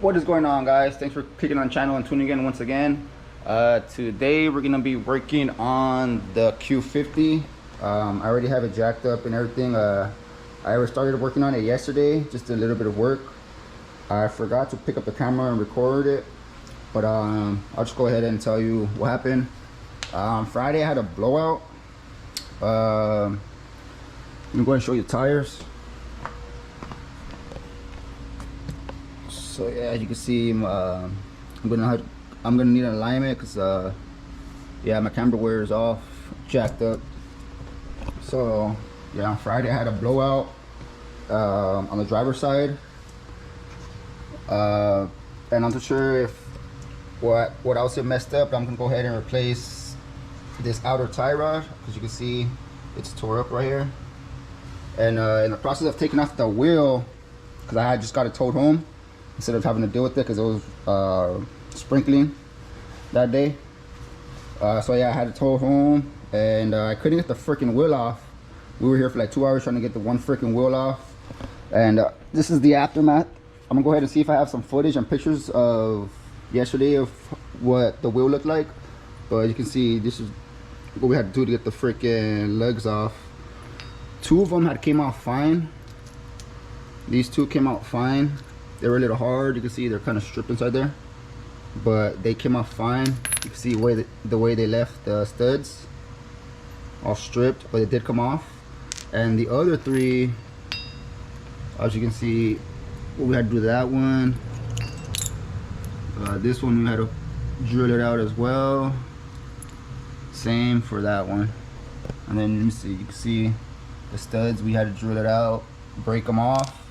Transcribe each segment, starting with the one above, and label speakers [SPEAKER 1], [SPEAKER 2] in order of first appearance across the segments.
[SPEAKER 1] What is going on, guys? Thanks for clicking on the channel and tuning in once again. Today we're gonna be working on the Q50. I already have it jacked up and everything. I already started working on it yesterday, just a little bit of work. I forgot to pick up the camera and record it, but I'll just go ahead and tell you what happened. Friday I had a blowout. Let me go ahead and show you the tires. So yeah, as you can see, I'm gonna need an alignment because yeah, my camber wear is off, jacked up. So yeah, on Friday I had a blowout on the driver's side, and I'm not sure if what else it messed up. I'm gonna go ahead and replace this outer tie rod because you can see it's tore up right here. And in the process of taking off the wheel, because I had just got it towed home instead of having to deal with it because it was sprinkling that day. So yeah, I had it towed home and I couldn't get the freaking wheel off. We were here for like 2 hours trying to get the one freaking wheel off. And this is the aftermath. I'm gonna go ahead and see if I have some footage and pictures of yesterday of what the wheel looked like. But you can see this is what we had to do to get the freaking lugs off. Two of them came out fine. These two came out fine. They were a little hard. You can see they're kind of stripped inside there, but they came out fine. You can see the way they left the studs all stripped, but it did come off. And the other three, as you can see, we had to do that one. This one we had to drill it out as well. Same for that one. And then you can see the studs, we had to drill it out, break them off.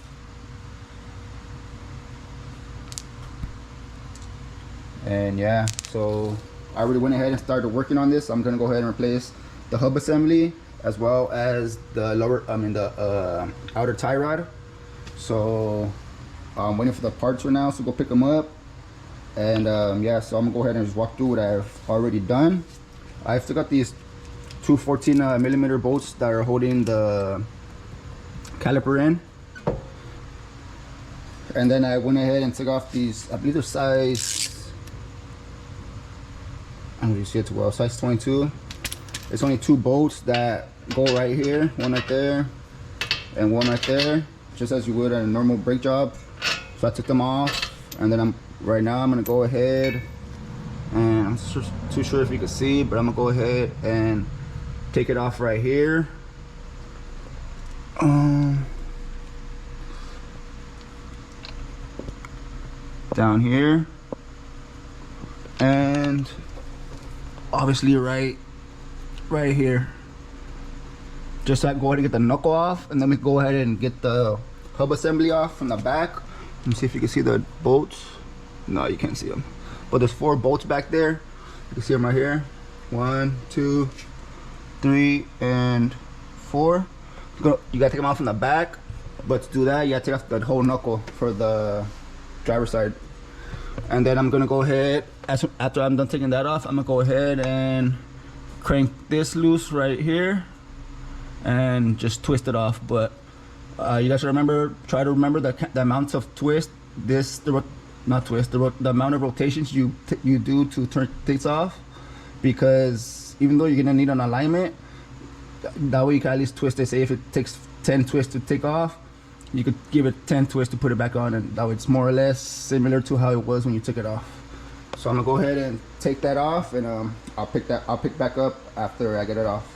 [SPEAKER 1] And yeah, so I already went ahead and started working on this. I'm gonna go ahead and replace the hub assembly as well as the outer tie rod. So I'm waiting for the parts right now, so go pick them up. And yeah, so I'm gonna go ahead and just walk through what I've already done. I've still got these two 14mm bolts that are holding the caliper in. And then I went ahead and took off these, I believe they're size, I don't know if you see it too well, size 22. It's only two bolts that go right here, one right there and one right there, just as you would at a normal brake job. So I took them off, and then right now I'm gonna go ahead, and I'm not too sure if you can see, but I'm gonna go ahead and take it off right here. Down here, and obviously right here. Just so I can go ahead and get the knuckle off, and then we go ahead and get the hub assembly off from the back. Let me see if you can see the bolts. No, you can't see them, but there's 4 bolts back there. You can see them right here. 1, 2, 3, and 4. You gotta take them off from the back, but to do that you gotta take off the whole knuckle for the driver's side. And then I'm gonna go ahead, after I'm done taking that off, I'm gonna go ahead and crank this loose right here and just twist it off. But you guys try to remember the amount of twist, the amount of rotations you do to turn things off, because even though you're gonna need an alignment, that way you can at least twist it. Say if it takes 10 twists to take off, you could give it 10 twists to put it back on, and that way it's more or less similar to how it was when you took it off. So I'm gonna go ahead and take that off, and I'll pick back up after I get it off.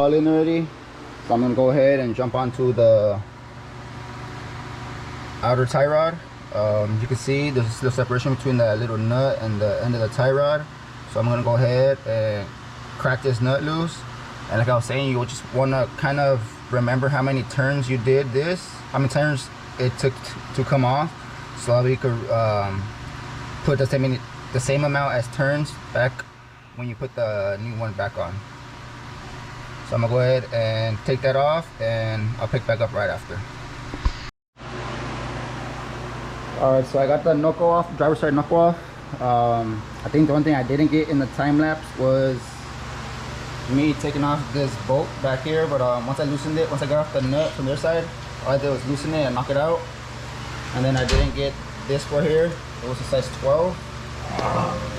[SPEAKER 1] all in already. So I'm gonna go ahead and jump onto the outer tie rod. You can see there's a little separation between the little nut and the end of the tie rod. So I'm gonna go ahead and crack this nut loose. And like I was saying, you just wanna kind of remember how many turns you did this, how many turns it took to come off, so that we could put the same amount as turns back when you put the new one back on. So I'm gonna go ahead and take that off, and I'll pick back up right after. Alright, so I got the knuckle off, driver's side knuckle off. I think the one thing I didn't get in the time lapse was me taking off this bolt back here, but once I loosened it, once I got off the nut from their side, all I did was loosen it and knock it out. And then I didn't get this for here. It was a size 12.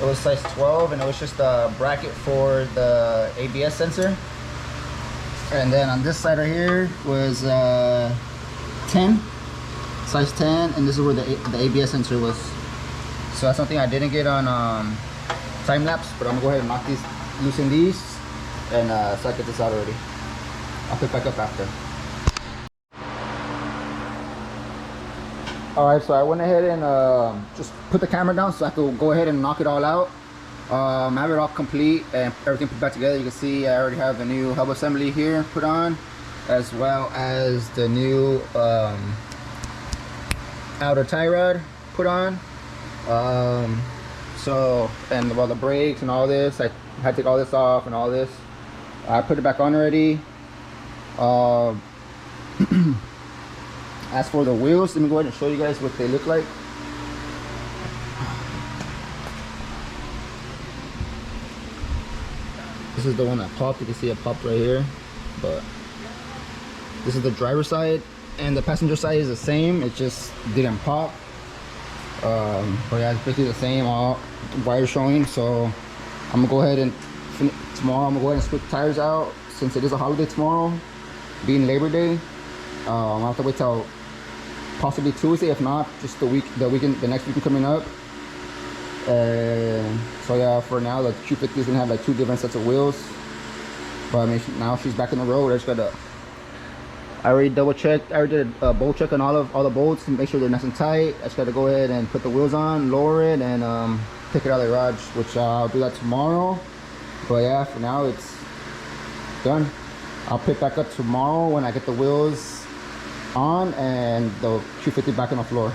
[SPEAKER 1] It was size 12, and it was just a bracket for the ABS sensor. And then on this side right here was 10, size 10, and this is where the ABS sensor was. So that's something I didn't get on time lapse, but I'm gonna go ahead and knock these, loosen these, and so I get this out already. I'll pick back up after. Alright, so I went ahead and just put the camera down so I could go ahead and knock it all out. I have it all complete and everything put back together. You can see I already have the new hub assembly here put on, as well as the new outer tie rod put on. So, and about the brakes and all this, I had to take all this off and all this. I put it back on already. As for the wheels, let me go ahead and show you guys what they look like. This is the one that popped. You can see it popped right here, but this is the driver's side, and the passenger side is the same. It just didn't pop. But yeah, it's basically the same, all wires showing. So I'm gonna go ahead and tomorrow I'm gonna go ahead and switch tires out, since it is a holiday tomorrow, being Labor Day. I'll have to wait till possibly Tuesday, if not just the next weekend coming up. So yeah, for now the Q50 is gonna have like 2 different sets of wheels. But I mean, now she's back in the road. I already double checked. I already did a bolt check on all the bolts to make sure they're nice and tight. I just gotta go ahead and put the wheels on, lower it, and take it out of the garage, which I'll do that tomorrow. But yeah, for now it's done. I'll pick back up tomorrow when I get the wheels on and the Q50 back on the floor.